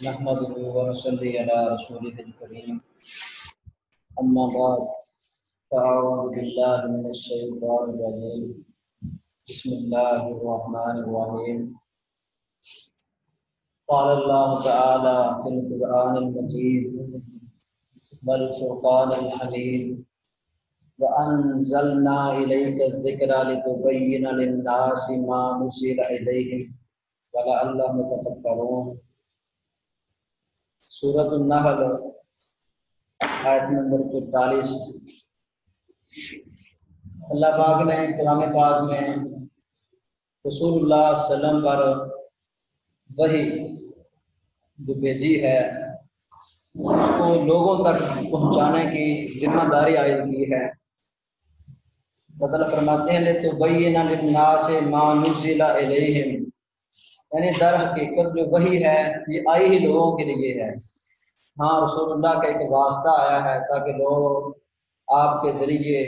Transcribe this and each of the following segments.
نحمده ونصلي على رسوله الكريم أما بعد فأعوذ بالله من الشيطان الرجيم بسم الله الرحمن الرحيم قال الله تعالى في القرآن المجيد والفرقان الحميد وأنزلنا إليك الذكر لتبين للناس ما نزل إليهم ولعلهم يتفكرون۔ سورۃ النحل آیت نمبر 44۔ اللہ پاک نے قرآن پاک میں رسول اللہ صلی اللہ علیہ وسلم پر وحی جو بھیجی ہے اس کو لوگوں تک پہنچانے کی ذمہ داری عائد کی ہے۔ بدل فرماتے ہیں لِتُبَيِّنَ لِلنَّاسِ مَا نُزِّلَ إِلَيْهِمْ، یعنی در حقیقت جو وحی ہے یہ آئی ہی لوگوں کے لیے ہے۔ ہاں رسول اللہ کا ایک واسطہ آیا ہے تاکہ لوگ آپ کے ذریعے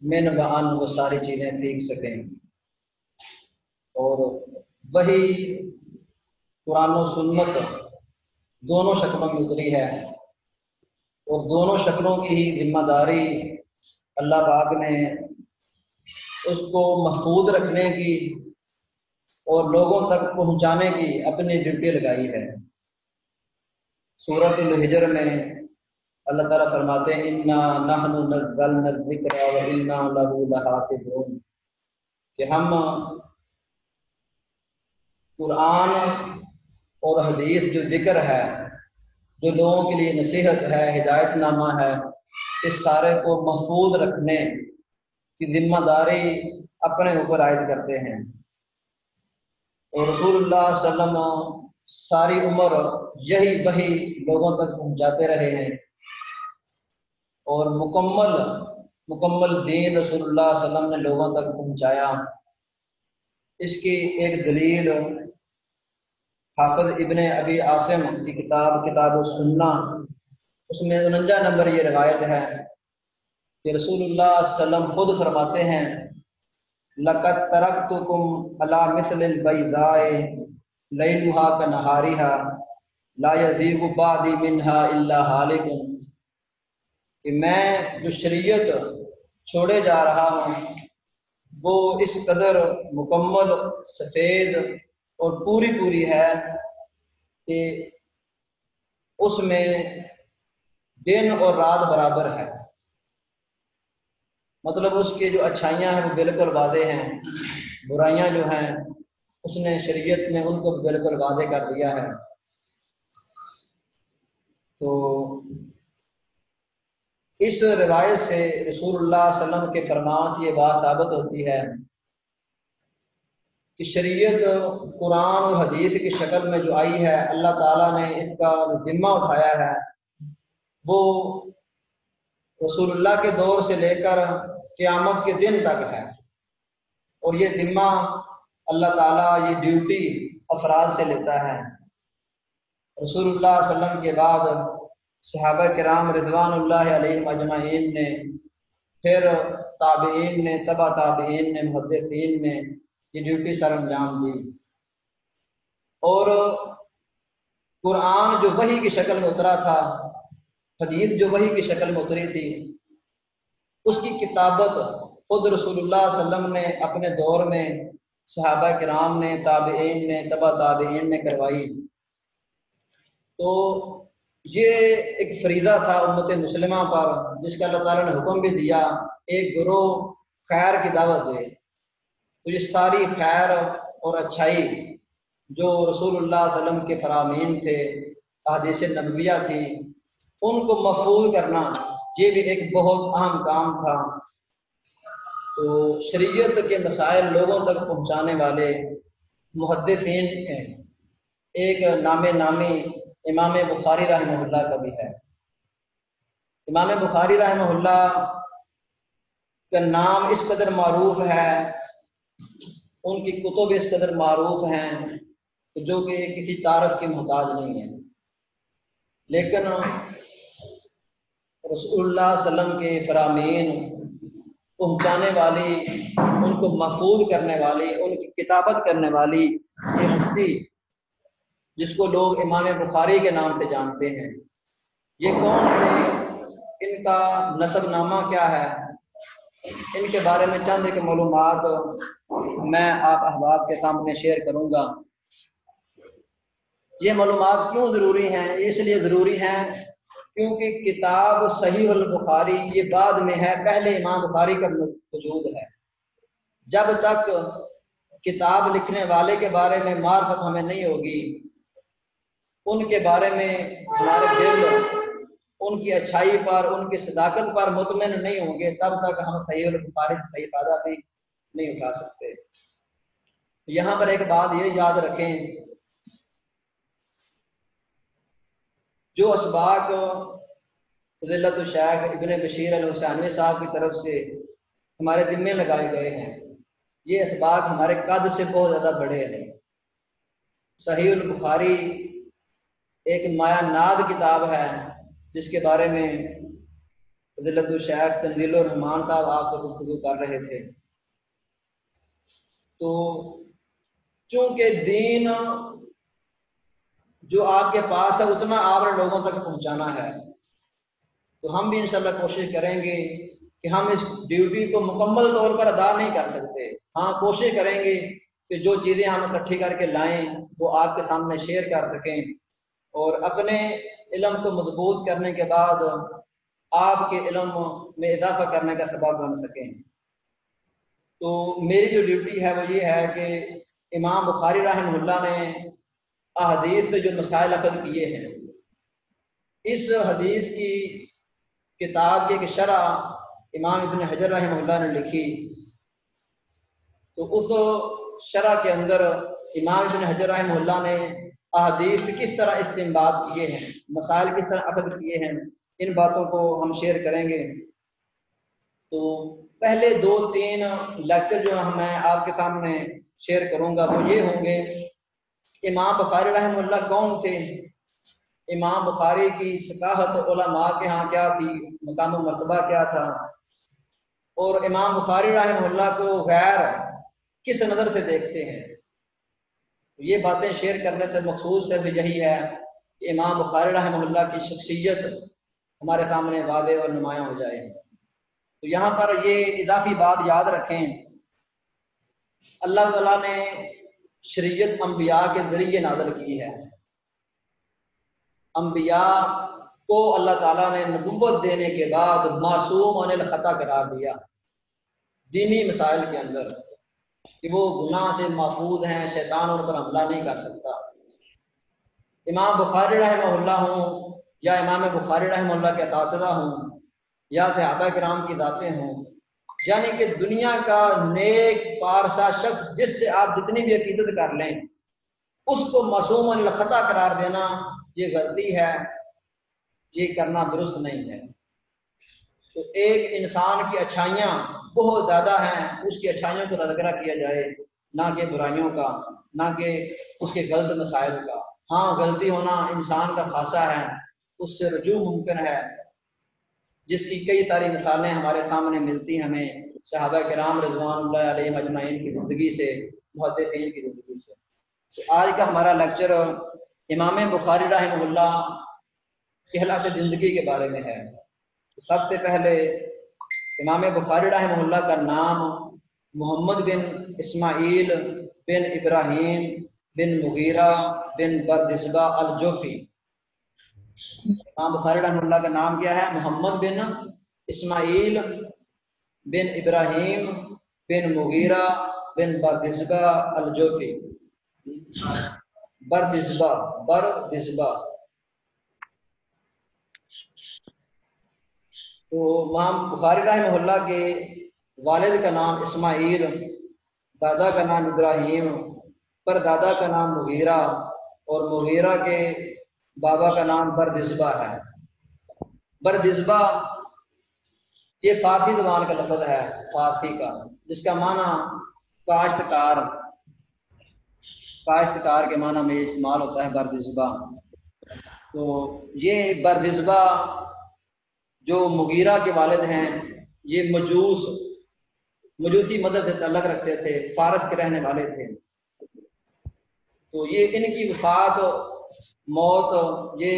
من و ان وہ ساری چیزیں سیکھ سکیں، اور وحی قرآن و سنت دونوں شکلوں میں اتری ہے، اور دونوں شکلوں کی ہی ذمہ داری اللہ پاک نے اس کو محفوظ رکھنے کی اور لوگوں تک پہنچانے کی اپنی ڈیوٹی لگائی ہے۔ سورۃ الحجر میں اللہ تعالیٰ فرماتے ہیں اِنَّا نَحْنُ نَزَّلْنَا الذِّكْرَ وَإِنَّا لَهُ لَحَافِظُونَ، کہ ہم قرآن اور حدیث جو ذکر ہے، جو لوگوں کے لیے نصیحت ہے، ہدایت نامہ ہے، اس سارے کو محفوظ رکھنے کی ذمہ داری اپنے اوپر عائد کرتے ہیں۔ اور رسول اللہ صلی اللہ علیہ وسلم ساری عمر یہی وحی لوگوں تک پہنچاتے رہے ہیں، اور مکمل دین رسول اللہ صلی اللہ علیہ وسلم نے لوگوں تک پہنچایا۔ اس کی ایک دلیل حافظ ابن ابی عاصم کی کتاب السنہ، اس میں 49 نمبر یہ روایت ہے کہ رسول اللہ صلی اللہ علیہ وسلم خود فرماتے ہیں لَقَدْ تَرَكْتُكُمْ عَلَى مِثْلِ الْبَيْضَاءِ لَيْلُهَا كَنَهَارِهَا لَا يَزِيغُ بَعْدِي مِنْهَا إِلَّا هَالِكٌ، کہ میں جو شریعت چھوڑے جا رہا ہوں وہ اس قدر مکمل سفید اور پوری ہے کہ اس میں دن اور رات برابر ہے، مطلب اس کی جو اچھائیاں ہیں وہ بالکل واضح ہیں، برائیاں جو ہیں اس نے شریعت نے ان کو بالکل واضح کر دیا ہے۔ تو اس روایت سے رسول اللہ صلی اللہ علیہ وسلم کے فرمان سے یہ بات ثابت ہوتی ہے کہ شریعت قرآن اور حدیث کی شکل میں جو آئی ہے، اللہ تعالیٰ نے اس کا ذمہ اٹھایا ہے، وہ رسول اللہ کے دور سے لے کر قیامت کے دن تک ہے، اور یہ ذمہ اللہ تعالیٰ یہ ڈیوٹی افراد سے لیتا ہے۔ رسول اللہ صلی اللہ علیہ وسلم کے بعد صحابہ کرام رضوان اللہ علیہم اجمعین نے، پھر تابعین نے، تبع تابعین نے، محدثین نے یہ ڈیوٹی سر انجام دی، اور قرآن جو وحی کی شکل میں اترا تھا، حدیث جو وحی کی شکل میں اتری تھی، اس کی کتابت خود رسول اللہ صلی اللہ علیہ وسلم نے اپنے دور میں صحابہ کرام نے، تابعین نے، تبع تابعین نے کروائی۔ تو یہ ایک فریضہ تھا امت مسلمہ پر، جس کا اللہ تعالیٰ نے حکم بھی دیا ایک گروہ خیر کی دعوت دے۔ تو یہ ساری خیر اور اچھائی جو رسول اللہ صلی اللہ علیہ وسلم کے فرامین تھے، احادیث نبویہ تھی، ان کو محفوظ کرنا یہ بھی ایک بہت اہم کام تھا۔ تو شریعت کے مسائل لوگوں تک پہنچانے والے محدثین ہیں، ایک نامی امام بخاری رحمہ اللہ کا بھی ہے۔ امام بخاری رحمہ اللہ کا نام اس قدر معروف ہے، ان کی کتب اس قدر معروف ہیں جو کہ کسی تعارف کی محتاج نہیں ہے، لیکن رسول اللہ صلی اللہ علیہ وسلم کے فرامین پہنچانے والی، ان کو محفوظ کرنے والی، ان کی کتابت کرنے والی یہ ہستی جس کو لوگ امام بخاری کے نام سے جانتے ہیں۔ یہ کون تھے، ان کا نسب نامہ کیا ہے، ان کے بارے میں چند ایک معلومات میں آپ احباب کے سامنے شیئر کروں گا۔ یہ معلومات کیوں ضروری ہیں؟ اس لیے ضروری ہیں کیونکہ کتاب صحیح البخاری یہ بعد میں ہے، پہلے امام بخاری کا وجود ہے۔ جب تک کتاب لکھنے والے کے بارے میں معرفت ہمیں نہیں ہوگی، ان کے بارے میں ہمارے دل ان کی اچھائی پر، ان کی صداقت پر مطمئن نہیں ہوں گے، تب تک ہم صحیح البخاری سے صحیح فائدہ بھی نہیں اٹھا سکتے۔ یہاں پر ایک بات یہ یاد رکھیں، جو اسباق فضیلت الشیخ ابن بشیر الحسینوی صاحب کی طرف سے ہمارے ذمے لگائے گئے ہیں، یہ اسباق ہمارے قد سے بہت زیادہ بڑے ہیں۔ صحیح البخاری ایک مایا ناد کتاب ہے، جس کے بارے میں فضیلت الشیخ تنزیل الرحمان صاحب آپ سے گفتگو کر رہے تھے۔ تو چونکہ دین جو آپ کے پاس ہے اتنا آپ نے لوگوں تک پہنچانا ہے، تو ہم بھی انشاءاللہ کوشش کریں گے کہ ہم اس ڈیوٹی کو مکمل طور پر ادا نہیں کر سکتے، ہاں کوشش کریں گے کہ جو چیزیں ہم اکٹھی کر کے لائیں وہ آپ کے سامنے شیئر کر سکیں، اور اپنے علم کو مضبوط کرنے کے بعد آپ کے علم میں اضافہ کرنے کا سبب بن سکیں۔ تو میری جو ڈیوٹی ہے وہ یہ ہے کہ امام بخاری رحمہ اللہ نے احادیث سے جو مسائل اخذ کیے ہیں، اس حدیث کی کتاب کی ایک شرح امام ابن حجر رحمہ اللہ نے لکھی، تو اس شرح کے اندر امام ابن حجر رحمہ اللہ نے احادیث کس طرح استنباط کیے ہیں، مسائل کس طرح اخذ کیے ہیں، ان باتوں کو ہم شیئر کریں گے۔ تو پہلے 2-3 لیکچر جو میں آپ کے سامنے شیئر کروں گا وہ یہ ہوں گے، امام بخاری رحمہ اللہ کون تھے، امام بخاری کی ثقافت علماء کے ہاں کیا تھی، مقام و مرتبہ کیا تھا، اور امام بخاری رحمہ اللہ کو غیر کس نظر سے دیکھتے ہیں۔ یہ باتیں شیئر کرنے سے مقصود صرف یہی ہے کہ امام بخاری رحمہ اللہ کی شخصیت ہمارے سامنے واضح اور نمایاں ہو جائے۔ تو یہاں پر یہ اضافی بات یاد رکھیں، اللہ تعالیٰ نے شریعت انبیاء کے ذریعے نازل کی ہے، انبیاء کو اللہ تعالیٰ نے نبوت دینے کے بعد معصوم عن الخطا قرار دیا دینی مسائل کے اندر، کہ وہ گناہ سے محفوظ ہیں، شیطان ان پر حملہ نہیں کر سکتا۔ امام بخاری رحمہ اللہ ہوں یا امام بخاری رحمہ اللہ کے اساتذہ ہوں یا صحابہ کرام کی ذاتیں ہوں، یعنی کہ دنیا کا نیک پارسا شخص جس سے آپ جتنی بھی عقیدت کر لیں، اس کو معصوم عن الخطا قرار دینا یہ غلطی ہے، یہ کرنا درست نہیں ہے۔ تو ایک انسان کی اچھائیاں بہت زیادہ ہیں، اس کی اچھائیوں کو تذکرہ کیا جائے، نہ کہ برائیوں کا، نہ کہ اس کے غلط مسائل کا۔ ہاں غلطی ہونا انسان کا خاصہ ہے، اس سے رجوع ممکن ہے، جس کی کئی ساری مثالیں ہمارے سامنے ملتی ہیں ہمیں صحابہ کرام رضوان اللہ علیہم اجمعین کی زندگی سے، محدثین کی زندگی سے۔ تو آج کا ہمارا لیکچر امام بخاری رحمہ اللہ کی حالات زندگی کے بارے میں ہے۔ سب سے پہلے امام بخاری رحمہ اللہ کا نام محمد بن اسماعیل بن ابراہیم بن مغیرہ بن بردزبہ الجوفی۔ امام بخاری رحمہ اللہ کا نام کیا ہے؟ محمد بن اسماعیل بن ابراہیم بن مغیرہ بن بردزبہ الجوفی۔ بردزبہ تو امام بخاری رحمہ اللہ کے والد کا نام اسماعیل، دادا کا نام ابراہیم، پر دادا کا نام مغیرہ، اور مغیرہ کے بابا کا نام بردزبہ ہے۔ بردزبہ یہ فارسی زبان کا لفظ ہے، فارسی کا، جس کا معنی کاشتکار کے معنی میں استعمال ہوتا ہے بردزبہ۔ تو یہ بردزبہ جو مغیرہ کے والد ہیں، یہ مجوسی مذہب سے تعلق رکھتے تھے، فارس کے رہنے والے تھے۔ تو یہ ان کی وفات موت یہ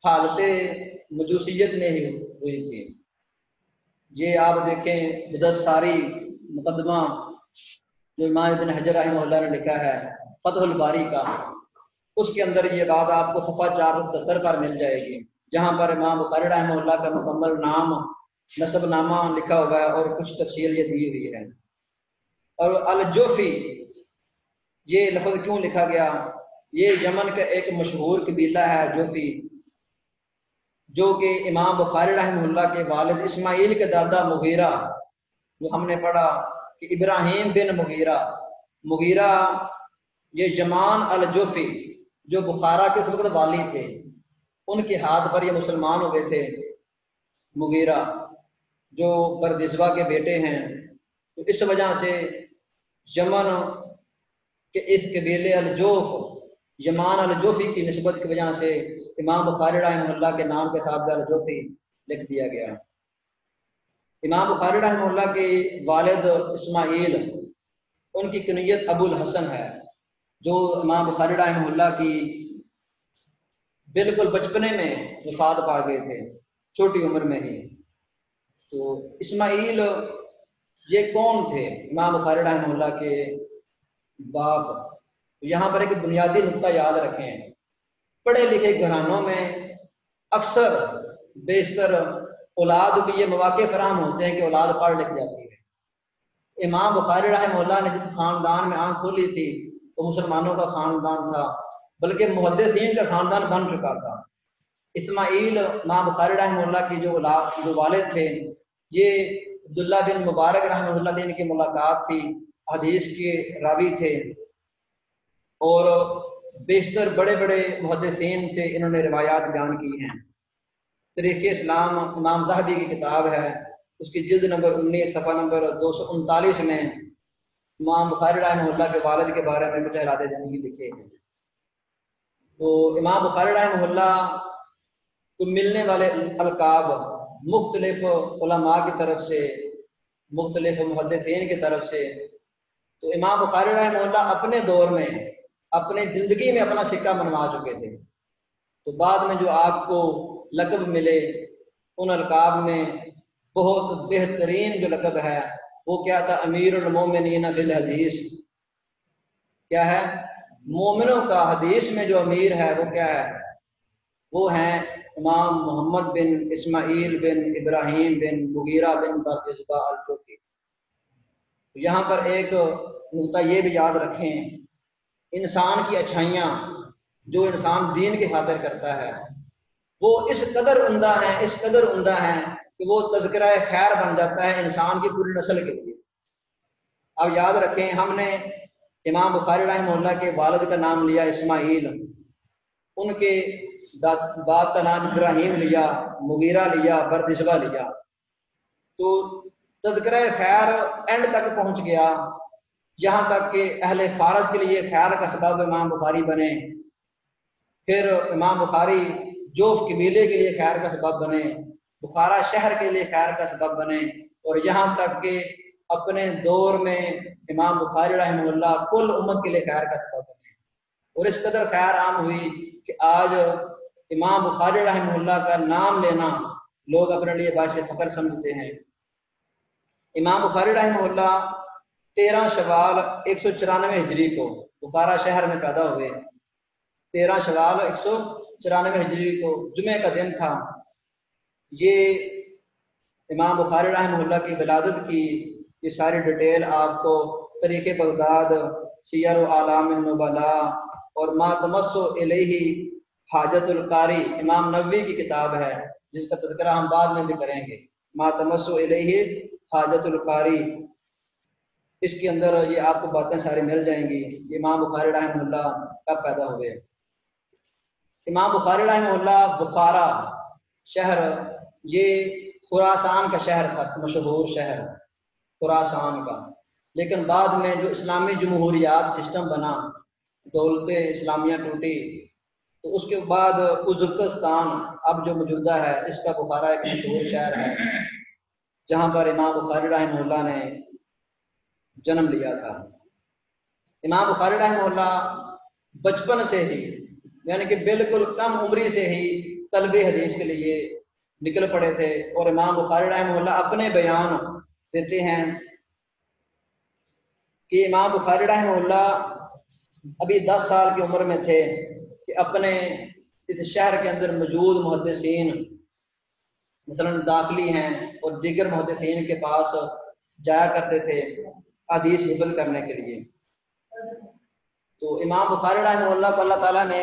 حالت مجوسیت میں ہی ہوئی تھی۔ یہ آپ دیکھیں مدثاری مقدمہ جو امام ابن حجر رحمہ اللہ نے لکھا ہے فتح الباری کا، اس کے اندر یہ بات آپ کو صفحہ 477 پر مل جائے گی، جہاں پر امام بخاری رحمہ اللہ کا مکمل نام نسب نامہ لکھا ہوا ہے اور کچھ تفصیل یہ دی ہوئی ہے۔ اور الجوفی یہ لفظ کیوں لکھا گیا؟ یہ یمن کا ایک مشہور قبیلہ ہے جوفی، جو کہ امام بخاری رحمہ اللہ کے والد اسماعیل کے دادا مغیرہ، جو ہم نے پڑھا کہ ابراہیم بن مغیرہ یہ جمان الجوفی جو بخارا کے اس وقت والی تھے، ان کے ہاتھ پر یہ مسلمان ہو گئے تھے۔ مغیرہ جو بردزبہ کے بیٹے ہیں، تو اس وجہ سے یمن کہ اس قبیلے الجوف یمان الجوفی کی نسبت کی وجہ سے امام بخاری رحمہ اللہ کے نام کے ساتھ الجوفی لکھ دیا گیا۔ امام بخاری رحمہ اللہ کے والد اسماعیل، ان کی کنیت ابو الحسن ہے، جو امام بخاری رحمہ اللہ کی بالکل بچپنے میں وفات پا گئے تھے، چھوٹی عمر میں ہی۔ تو اسماعیل یہ کون تھے؟ امام بخاری رحمہ اللہ کے باپ۔ یہاں پر ایک بنیادی نقطہ یاد رکھیں، پڑھے لکھے گھرانوں میں اکثر بیشتر اولاد کو یہ مواقع فراہم ہوتے ہیں کہ اولاد پڑھ لکھ جاتی ہے۔ امام بخاری رحمہ اللہ نے جس خاندان میں آنکھ کھولی تھی وہ مسلمانوں کا خاندان تھا، بلکہ محدثین کا خاندان بن چکا تھا۔ اسماعیل امام بخاری رحمہ اللہ کی جو والد تھے، یہ عبداللہ بن مبارک رحمہ اللہ سے ان کی ملاقات تھی، حدیث کے راوی تھے، اور بیشتر بڑے بڑے محدثین سے انہوں نے روایات بیان کی ہیں۔ تاریخ اسلام امام ذہبی کی کتاب ہے، اس کی جلد نمبر 19 صفحہ نمبر 239 میں امام بخاری رحمہ اللہ کے والد کے بارے میں کچھ ارادے زندگی لکھے ہیں۔ تو امام بخاری رحمہ اللہ کو ملنے والے القاب مختلف علماء کی طرف سے، مختلف محدثین کی طرف سے، تو امام بخاری رحمہ اللہ اپنے دور میں اپنی زندگی میں اپنا سکہ منوا چکے تھے۔ تو بعد میں جو آپ کو لقب ملے، ان القاب میں بہت بہترین جو لقب ہے وہ کیا تھا؟ امیر المومنین فی الحدیث۔ کیا ہے؟ مومنوں کا حدیث میں جو امیر ہے وہ کیا ہے؟ وہ ہیں امام محمد بن اسماعیل بن ابراہیم بن مغیرہ بن بردزبہ الجوفی۔ یہاں پر ایک نقطہ یہ بھی یاد رکھیں، انسان کی اچھائیاں جو انسان دین کی خاطر کرتا ہے وہ اس قدر عمدہ ہیں کہ وہ تذکرہ خیر بن جاتا ہے انسان کی پوری نسل کے لیے۔ اب یاد رکھیں، ہم نے امام بخاری رحمہ اللہ کے والد کا نام لیا اسماعیل، ان کے باپ کا نام ابراہیم لیا، مغیرہ لیا، بردزبہ لیا، تو تذکرہ خیر اینڈ تک پہنچ گیا، یہاں تک کہ اہل فارس کے لیے خیر کا سبب امام بخاری بنے، پھر امام بخاری جوف قبیلے کے لیے خیر کا سبب بنے، بخارا شہر کے لیے خیر کا سبب بنے، اور یہاں تک کہ اپنے دور میں امام بخاری رحمہ اللہ کل امت کے لیے خیر کا سبب بنے، اور اس قدر خیر عام ہوئی کہ آج امام بخاری رحمہ اللہ کا نام لینا لوگ اپنے لیے باعث فخر سمجھتے ہیں۔ امام بخاری رحمہ اللہ 13 شوال 194 ہجری کو بخارا شہر میں پیدا ہوئے۔ 13 شوال 194 ہجری کو جمعہ کا دن تھا۔ یہ امام بخاری رحمہ اللہ کی ولادت کی یہ ساری ڈیٹیل آپ کو تاریخ بغداد، سیر و اعلام النبلاء اور ما تمسو الیہ حاجت القاری امام نووی کی کتاب ہے، جس کا تذکرہ ہم بعد میں بھی کریں گے، ما تمسو الیہ حاجت القاری، اس کے اندر یہ آپ کو باتیں ساری مل جائیں گی۔ یہ امام بخاری رحمہ اللہ کب پیدا ہوئے؟ امام بخاری رحمہ اللہ بخارا شہر یہ خراسان کا شہر تھا، مشہور شہر خراسان کا، لیکن بعد میں جو اسلامی جمہوریات سسٹم بنا، دولت اسلامیہ ٹوٹی، تو اس کے بعد ازبکستان اب جو موجودہ ہے اس کا بخارا ایک مشہور شہر ہے، جہاں پر امام بخاری رحمہ اللہ نے جنم لیا تھا۔ امام بخاری رحمہ اللہ بچپن سے ہی یعنی کہ بالکل کم عمری سے ہی طلب حدیث کے لیے نکل پڑے تھے. اور امام بخاری رحمہ اللہ اپنے بیان دیتے ہیں کہ امام بخاری رحمہ اللہ ابھی 10 سال کی عمر میں تھے کہ اپنے اس شہر کے اندر موجود محدثین مثلا داخلی ہیں اور دیگر محدثین کے پاس جایا کرتے تھے حدیث حفظ کرنے کے لیے. تو امام بخاری رحمہ اللہ کو اللہ تعالیٰ نے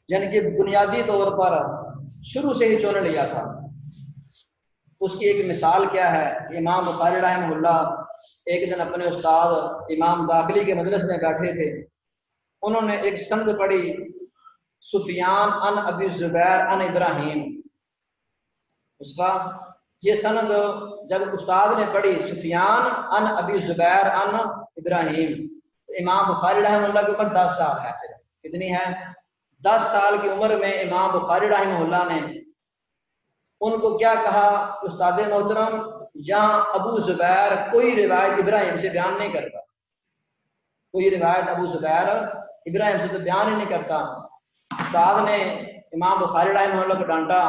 یعنی کہ بنیادی طور پر شروع سے ہی چن لیا تھا. اس کی ایک مثال کیا ہے؟ امام بخاری رحمہ اللہ ایک دن اپنے استاد امام داخلی کے مجلس میں بیٹھے تھے. انہوں نے ایک سند پڑھی سفیان عن ابی زبیر عن ابراہیم. اس کا یہ سند جب استاد نے پڑھی سفیان عن ابی زبیر عن ابراہیم، تو امام بخاری رحمہ اللہ کے اوپر 10 سال ہے. کتنی ہے؟ 10 سال کی عمر میں امام بخاری رحمہ اللہ نے ان کو کیا کہا؟ استاد محترم یہاں ابو زبیر کوئی روایت ابراہیم سے بیان نہیں کرتا، کوئی روایت ابو زبیر ابراہیم سے تو بیان ہی نہیں کرتا. استاد نے امام بخاری رحمہ اللہ کو ڈانٹا.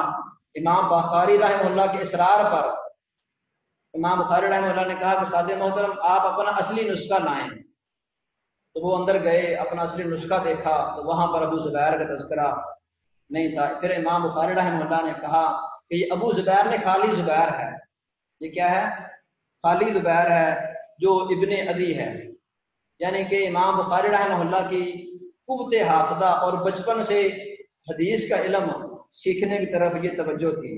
امام بخاری رحمہ اللہ کے اصرار پر امام بخاری رحمہ اللہ نے کہا کہ استاد محترم آپ اپنا اصلی نسخہ لائیں. تو وہ اندر گئے، اپنا اصلی نسخہ دیکھا تو وہاں پر ابو زبیر کا تذکرہ نہیں تھا. پھر امام بخاری رحمہ اللہ نے کہا کہ یہ ابو زبیر نے خالی زبیر ہے. یہ کیا ہے؟ خالی زبیر ہے جو ابن عدی ہے. یعنی کہ امام بخاری رحمہ اللہ کی قوت حافظہ اور بچپن سے حدیث کا علم سیکھنے کی طرف یہ توجہ تھی.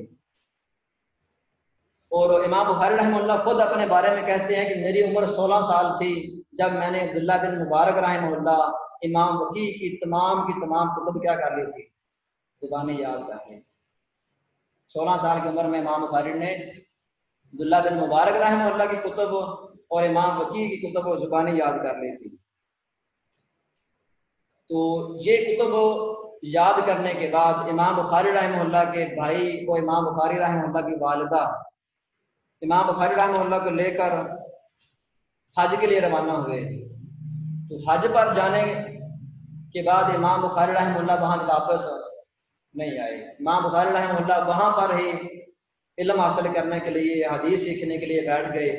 اور امام بخاری رحمہ اللہ خود اپنے بارے میں کہتے ہیں کہ میری عمر 16 سال تھی جب میں نے عبداللہ بن مبارک رحمہ اللہ امام وکیع کی تمام کتب کیا کر لی تھی؟ زبانی یاد کر لی. 16 سال کی عمر میں امام بخاری نے عبداللہ بن مبارک رحمہ اللہ کی کتب اور امام وکیع کی کتب و زبانی یاد کر لی تھی. تو یہ کتب یاد کرنے کے بعد امام بخاری رحمہ اللہ کے بھائی کو امام بخاری رحمہ اللہ کی والدہ امام بخاری رحمہ اللہ کو لے کر حج کے لیے روانہ ہوئے. تو حج پر جانے کے بعد امام بخاری رحمہ اللہ وہاں واپس نہیں آئے. امام بخاری رحمہ اللہ وہاں پر ہی علم حاصل کرنے کے لیے حدیث سیکھنے کے لیے بیٹھ گئے.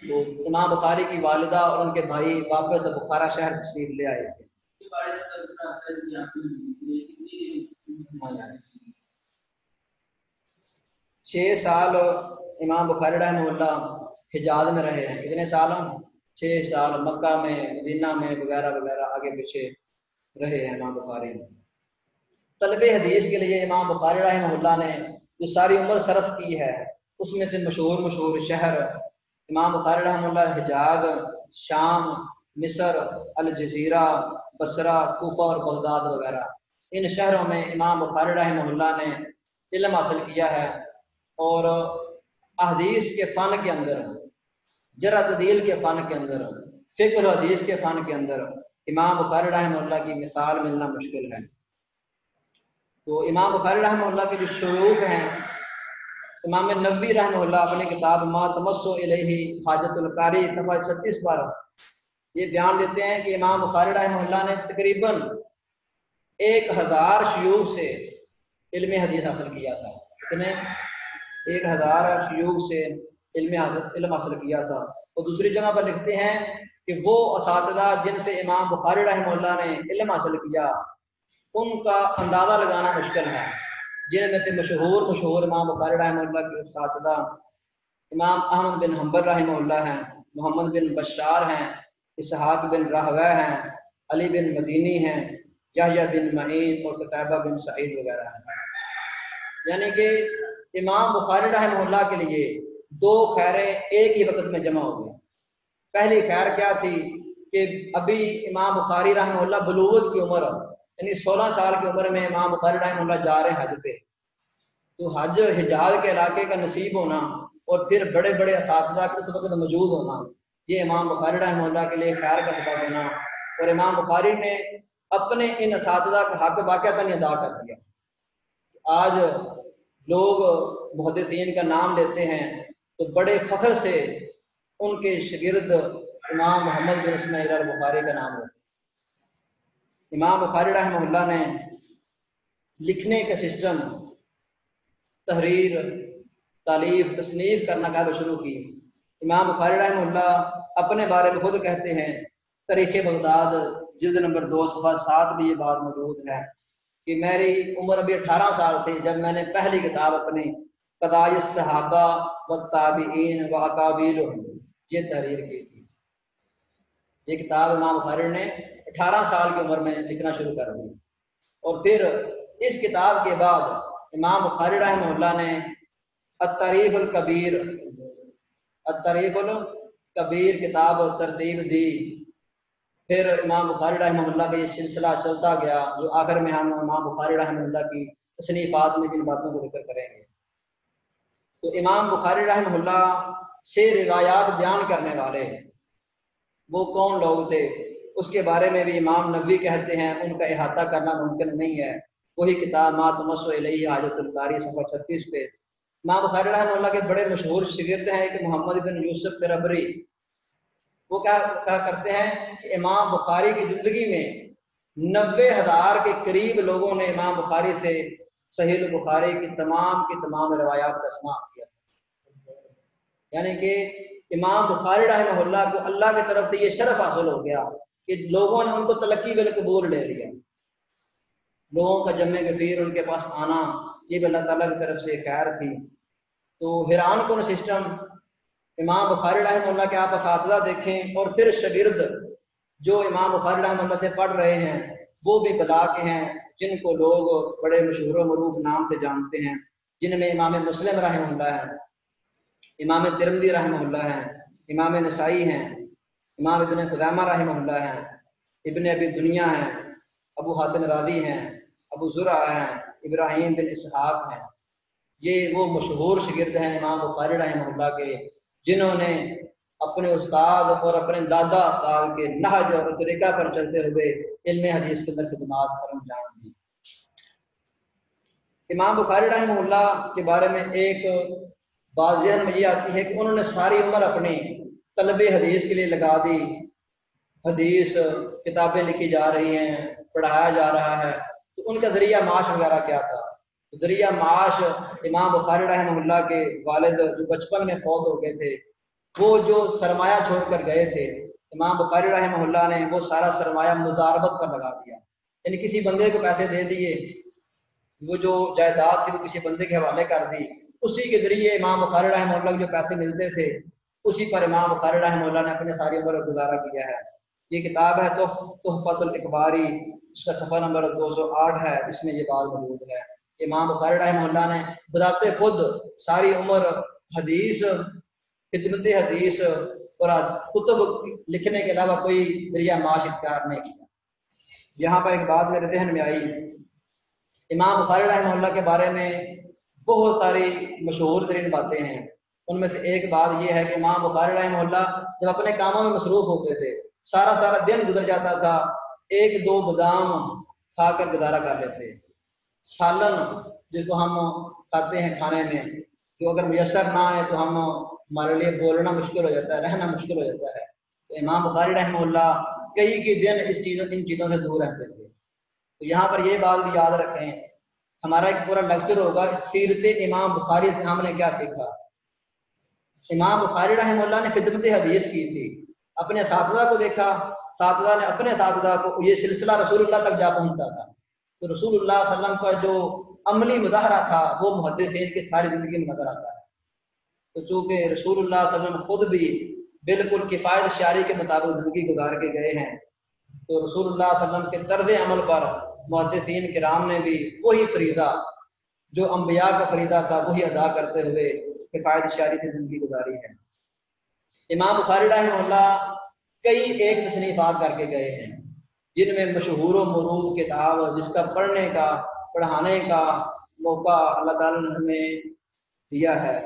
تو امام بخاری کی والدہ اور ان کے بھائی واپس بخارا شہر تشریف لے آئے تھے. 6 سال امام بخاری رحمہ اللہ حجاز میں رہے ہیں. کتنے سال؟ 6 سال مکہ میں، مدینہ میں وغیرہ وغیرہ آگے پیچھے رہے ہیں امام بخاری. طلب حدیث کے لیے امام بخاری رحمہ اللہ نے جو ساری عمر صرف کی ہے اس میں سے مشہور شہر امام بخاری رحمہ اللہ حجاز، شام، مصر، الجزیرہ، بصرہ، کوفہ اور بغداد وغیرہ، ان شہروں میں امام بخاری رحمہ اللہ نے علم حاصل کیا ہے. اور احادیث کے فن کے اندر، جرح تعدیل کے فن کے اندر، فقہ و حدیث کے فن کے اندر امام بخاری رحمہ اللہ کی مثال ملنا مشکل ہے. تو امام بخاری رحمہ اللہ کے جو شیوخ ہیں، امام نووی رحمہ اللہ اپنی کتاب ما تمسو الیہ حاجت القاری صفحہ 36 پر یہ بیان دیتے ہیں کہ امام بخاری رحمہ اللہ نے تقریباً 1000 شیوخ سے علم حدیث حاصل کیا تھا. کتنے؟ 1000 شیوخ سے علم حاصل کیا تھا. اور دوسری جگہ پر لکھتے ہیں کہ وہ اساتذہ جن سے امام بخاری رحمہ اللہ نے علم حاصل کیا ان کا اندازہ لگانا مشکل ہے. جن میں سے مشہور امام بخاری رحمہ اللہ کے اساتذہ امام احمد بن حنبل رحمہ اللہ ہیں، محمد بن بشار ہیں، اسحاق بن راہویہ ہیں، علی بن مدینی ہیں، یحییٰ بن معین اور قتیبہ بن سعید وغیرہ ہیں. یعنی کہ امام بخاری رحمہ اللہ کے لیے 2 خیریں ایک ہی وقت میں جمع ہو گئی. پہلی خیر کیا تھی کہ ابھی امام بخاری رحمہ اللہ بلوغت کی عمر یعنی 16 سال کی عمر میں امام بخاری رحمہ اللہ جا رہے ہیں حج پہ. تو حج حجاز کے علاقے کا نصیب ہونا اور پھر بڑے بڑے اساتذہ اس وقت موجود ہونا، یہ امام بخاری رحمہ اللہ کے لیے خیر کا سبب بنا. اور امام بخاری نے اپنے ان اساتذہ کا حق واقعتاً ادا کر دیا. آج لوگ محدثین کا نام لیتے ہیں تو بڑے فخر سے ان کے شاگرد امام محمد بن اسماعیل البخاری کا نام لیتے ہیں. امام بخاری رحمہ اللہ نے لکھنے کا سسٹم، تحریر، تالیف، تصنیف کرنا کب شروع کی؟ امام بخاری رحمہ اللہ اپنے بارے میں خود کہتے ہیں، تاریخ بغداد جلد نمبر 2 صفحہ 7 میں یہ بات موجود ہے کہ میری عمر ابھی 18 سال تھی جب میں نے پہلی کتاب اپنی قضائے الصحابہ والتابعین واکابرہم یہ تحریر کی تھی۔ یہ کتاب امام بخاری نے 18 سال کی عمر میں لکھنا شروع کر دی، اور پھر اس کتاب کے بعد امام بخاری رحمہ اللہ نے التاریخ الکبیر کتاب ترتیب دی۔ پھر امام بخاری رحمہ اللہ کا یہ سلسلہ چلتا گیا، جو آخر میں ہم امام بخاری رحمہ اللہ کی تصنیفات میں جن باتوں کو ذکر کریں گے۔ تو امام بخاری رحمہ اللہ سے روایات بیان کرنے والے وہ کون لوگ تھے، اس کے بارے میں بھی امام نووی کہتے ہیں ان کا احاطہ کرنا ممکن نہیں ہے۔ وہی کتاب ما تمس الیہ حاجۃ القاری صفحہ 36 پہ امام بخاری رحمہ اللہ کے بڑے مشہور شاگرد ہیں کہ محمد بن یوسف فربری، وہ کہا کرتے ہیں کہ امام بخاری کی زندگی میں 90,000 کے قریب لوگوں نے امام بخاری سے صحیح البخاری کی تمام روایات کا سماع کیا، یعنی کہ امام بخاری رحمہ اللہ کو اللہ کی طرف سے یہ شرف حاصل ہو گیا کہ لوگوں نے ان کو تلقی بالقبول لے لیا۔ لوگوں کا جمع کثیر ان کے پاس آنا یہ بھی اللہ تعالیٰ کی طرف سے خیر تھی۔ تو حیران کن سسٹم، امام بخاری رحمہ اللہ کے آپ اساتذہ دیکھیں اور پھر شاگرد جو امام بخاری رحمہ اللہ سے پڑھ رہے ہیں وہ بھی بلا کے ہیں جن کو لوگ بڑے مشہور و معروف نام سے جانتے ہیں، جن میں امام مسلم رحمہ اللہ ہے، امام ترمذی رحمہ اللہ ہے، امام نسائی ہیں، امام ابن خزیمہ رحمہ اللہ ہیں، ابن ابی دنیا ہیں، ابو حاتم رازی ہیں، ابو زرع ہیں، ابراہیم بن اسحاق ہیں۔ یہ وہ مشہور شاگرد ہیں امام بخاری رحمہ اللہ کے جنہوں نے اپنے استاد اور اپنے دادا استاد کے نہج اور طریقہ پر چلتے ہوئے علم حدیث کے اندر خدمات پر انجام دی۔ امام بخاری رحمہ اللہ کے بارے میں ایک بات ذہن میں یہ آتی ہے کہ انہوں نے ساری عمر اپنی طلب حدیث کے لیے لگا دی، حدیث کتابیں لکھی جا رہی ہیں، پڑھایا جا رہا ہے، تو ان کا ذریعہ معاش وغیرہ کیا تھا؟ ذریعہ معاش امام بخاری رحمہ اللہ کے والد جو بچپن میں فوت ہو گئے تھے، وہ جو سرمایہ چھوڑ کر گئے تھے امام بخاری رحمہ اللہ نے وہ سارا سرمایہ مضاربت پر لگا دیا، یعنی کسی بندے کو پیسے دے دیے، وہ جو جائیداد تھی وہ کسی بندے کے حوالے کر دی، اسی کے ذریعے امام بخاری رحمہ اللہ کو جو پیسے ملتے تھے اسی پر امام بخاری رحمہ اللہ نے اپنے ساری عمر گزارا کیا ہے۔ یہ کتاب ہے تحفۃ الاکباری، اس کا صفحہ نمبر 208 ہے، اس میں یہ بات موجود ہے۔ امام بخاری رحمہ اللہ نے بذات خود ساری عمر حدیث، خدمت حدیث اور کتب لکھنے کے علاوہ کوئی ذریعہ معاش اختیار نہیں کیا۔ یہاں پر ایک بات میرے ذہن میں آئی، امام بخاری رحمہ اللہ کے بارے میں بہت ساری مشہور ترین باتیں ہیں، ان میں سے ایک بات یہ ہے کہ امام بخاری رحمہ اللہ جب اپنے کاموں میں مصروف ہوتے تھے سارا دن گزر جاتا تھا، 1-2 بادام کھا کر گزارا کر لیتے، سالن جس کو ہم کھاتے ہیں کھانے میں، جو اگر میسر نہ آئے تو ہمارے لیے بولنا مشکل ہو جاتا ہے، رہنا مشکل ہو جاتا ہے۔ تو امام بخاری رحمہ اللہ کئی دن ان چیزوں سے دور رہتے تھے۔ تو یہاں پر یہ بات بھی یاد رکھیں، ہمارا ایک پورا لیکچر ہوگا سیرت امام بخاری سے ہم نے کیا سیکھا۔ امام بخاری رحمہ اللہ نے خدمت حدیث کی تھی، اپنے اساتذہ کو دیکھا، اساتذہ نے اپنے اساتذہ کو، یہ سلسلہ رسول اللہ تک جا پہنچتا تھا، تو رسول اللہ صلی اللہ علیہ وسلم کا جو عملی مظاہرہ تھا وہ محدثین کی ساری زندگی میں نظر آتا ہے۔ تو چونکہ رسول اللہ صلی اللہ علیہ وسلم خود بھی بالکل کفایت شعری کے مطابق زندگی گزار کے گئے ہیں، تو رسول اللہ صلی اللہ علیہ وسلم کے طرز عمل پر محدثین کرام نے بھی وہی فریضہ جو انبیاء کا فریضہ تھا وہی ادا کرتے ہوئے کفایت شعری سے زندگی گزاری ہے۔ امام بخاری رحمہ اللہ کئی ایک تصنیفات کر کے گئے ہیں جن میں مشہور و معروف کتاب جس کا پڑھنے کا پڑھانے کا موقع اللہ تعالیٰ نے ہمیں دیا ہے،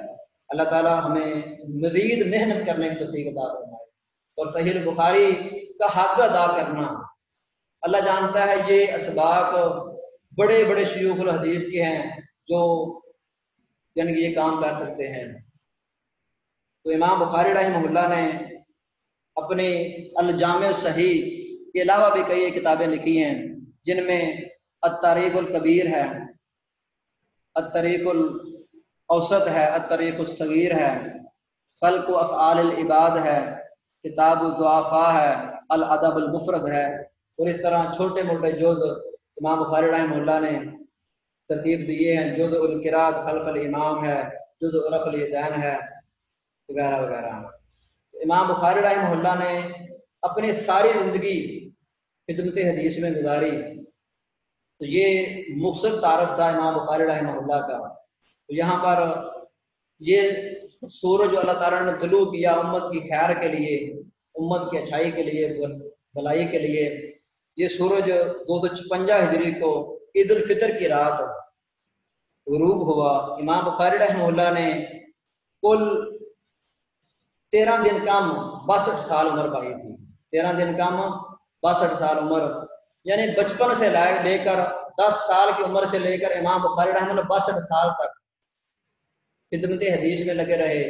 اللہ تعالیٰ ہمیں مزید محنت کرنے کی توفیق عطا فرمائے، اور صحیح البخاری کا حق ادا کرنا اللہ جانتا ہے یہ اسباق بڑے بڑے شیوخ الحدیث کے ہیں جو یعنی یہ کام کر سکتے ہیں۔ تو امام بخاری رحمہ اللہ نے اپنی الجامع صحیح کے علاوہ بھی کئی کتابیں لکھی ہیں جن میں الطریق الکبیر ہے، الطریق الاوسط ہے، الطریق الصغیر ہے، خلق و افعال العباد ہے، کتاب الضعفاء ہے، الادب المفرد ہے، اور اس طرح چھوٹے موٹے جز امام بخاری رحمہ اللہ نے ترتیب دیے ہیں، جز القراءۃ خلف الامام ہے، جز رفع الیدین ہے، وغیرہ وغیرہ۔ امام بخاری رحمہ اللہ نے اپنی ساری زندگی خدمت حدیث میں گزاری، تو یہ مختصر تعارف تھا امام بخاری رحمہ اللہ کا۔ تو یہاں پر یہ سورج اللہ تعالیٰ نے طلوع کیا امت کی خیر کے لیے، امت کی اچھائی کے لیے، بھلائی کے لیے۔ یہ سورج 256 ہجری کو عید الفطر کی رات غروب ہوا۔ امام بخاری رحمہ اللہ نے کل 13 دن کم 62 سال عمر پائی تھی، 13 دن کم 62 سال عمر، یعنی بچپن سے لے کر 10 سال کی عمر سے لے کر امام بخاری رحمہ اللہ 62 سال تک خدمت حدیث میں لگے رہے،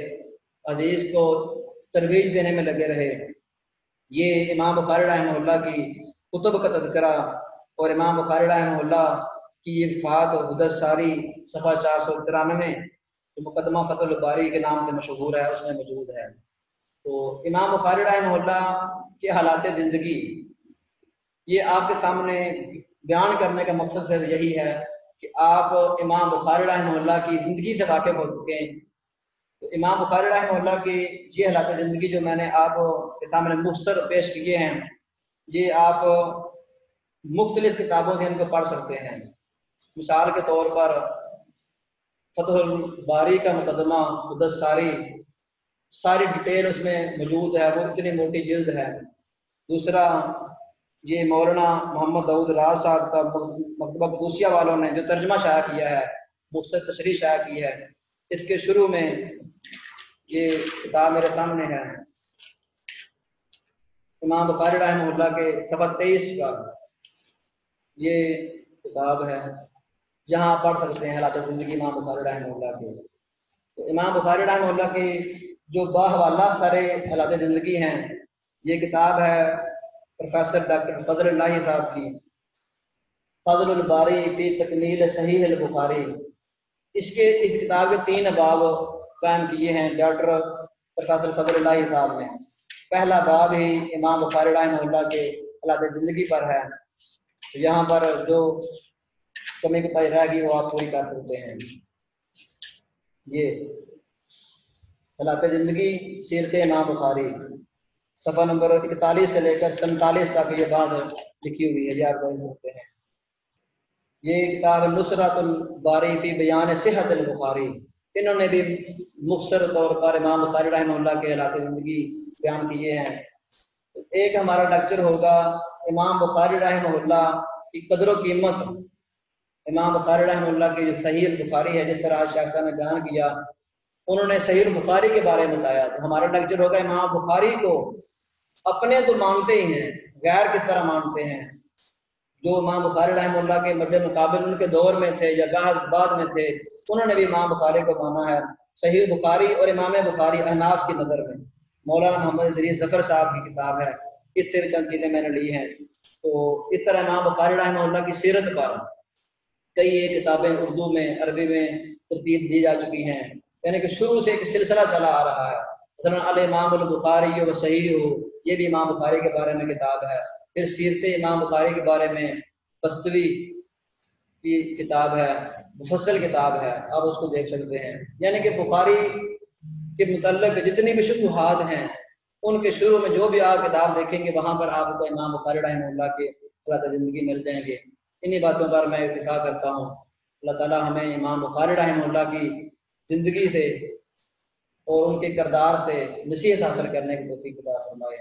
حدیث کو ترویج دینے میں لگے رہے۔ یہ امام بخاری رحمہ اللہ کی کتب کا تذکرہ اور امام بخاری رحمہ اللہ کی یہ وفات حدث ساری صفحہ 493 میں جو مقدمہ فتح الباری کے نام سے مشہور ہے اس میں موجود ہے۔ تو امام بخاری رحمہ اللہ کے حالات زندگی یہ آپ کے سامنے بیان کرنے کا مقصد صرف یہی ہے کہ آپ امام بخاری رحمہ اللہ کی زندگی سے واقف ہو سکیں۔ تو امام بخاری رحمہ اللہ کی یہ حالات زندگی جو میں نے آپ کے سامنے مختصر پیش کیے ہیں، یہ آپ مختلف کتابوں سے ان کو پڑھ سکتے ہیں۔ مثال کے طور پر فتح الباری کا مقدمہ حدث ساری ڈیٹیل اس میں موجود ہے، وہ اتنی موٹی جلد ہے۔ دوسرا یہ مولانا محمد داؤد راز صاحب کا مکتبہ قدوسیہ والوں نے جو ترجمہ شائع کیا ہے، مختصر تشریح شائع کی ہے، اس کے شروع میں یہ کتاب میرے سامنے ہے، امام بخاری رحمہ اللہ کے صفحہ 23 کا یہ کتاب ہے، یہاں پڑھ سکتے ہیں حالات زندگی امام بخاری رحمہ اللہ کے۔ تو امام بخاری رحمہ اللہ کی جو باحوالہ سارے حالات زندگی ہیں، یہ کتاب ہے پروفیسر ڈاکٹر فضل اللہ صاحب کی، فضل الباری فی تکمیل صحیح البخاری۔ اس کتاب کے 3 ابواب قائم کیے ہیں ڈاکٹر پروفیسر فضل اللہ صاحب نے۔ پہلا باب ہی امام بخاری رحمہ اللہ کے حالات زندگی پر ہے، تو یہاں پر جو کمی کوتاہی رہ گئی وہ آپ پوری کر سکتے ہیں۔ یہ حالات زندگی سیرت امام بخاری صفحہ نمبر 41 سے لے کر 47 تک یہ بات لکھی ہوئی ہے، یہ آپ دیکھ سکتے ہیں۔ یہ کتاب نصرت الباری فی بیان صحت البخاری، انہوں نے بھی مختصر طور پر امام بخاری رحمہ اللہ کے حالات زندگی بیان کیے ہیں۔ ایک ہمارا لیکچر ہوگا امام بخاری رحمہ اللہ کی قدر و قیمت، امام بخاری رحمہ اللہ کی جو صحیح البخاری ہے، جس طرح شیخ صاحب نے بیان کیا، انہوں نے صحیح البخاری کے بارے میں بتایا۔ تو ہمارا لیکچر ہوگا امام بخاری کو اپنے تو مانتے ہی ہیں، غیر کس طرح مانتے ہیں، جو امام بخاری رحمہ اللہ کے مد مقابل ان کے دور میں تھے یا بعد میں تھے، انہوں نے بھی امام بخاری کو مانا ہے۔ صحیح بخاری اور امام بخاری احناف کی نظر میں مولانا محمد ادریس ظفر صاحب کی کتاب ہے، اس سے بھی چند چیزیں میں نے لی ہیں۔ تو اس طرح امام بخاری رحمہ اللہ کی سیرت پر کئی ایک کتابیں اردو میں، عربی میں ترتیب دی جا چکی ہیں، یعنی کہ شروع سے ایک سلسلہ چلا آ رہا ہے۔ مثلا الامام البخاری و صحیح ہو، یہ بھی امام بخاری کے بارے میں کتاب ہے۔ پھر سیرت امام بخاری کے بارے میں بستوی کی کتاب ہے، مفصل کتاب ہے، آپ اس کو دیکھ سکتے ہیں۔ یعنی کہ بخاری کے متعلق جتنی بھی شبہات ہیں، ان کے شروع میں جو بھی آپ کتاب دیکھیں گے وہاں پر آپ کو امام بخاری رحمہ اللہ کے حالات زندگی مل جائیں گے۔ انہی باتوں پر میں اتفاق کرتا ہوں۔ اللہ تعالیٰ ہمیں امام بخاری رحمہ اللہ کی زندگی سے اور ان کے کردار سے نصیحت حاصل کرنے کی توفیق عطا فرمائے۔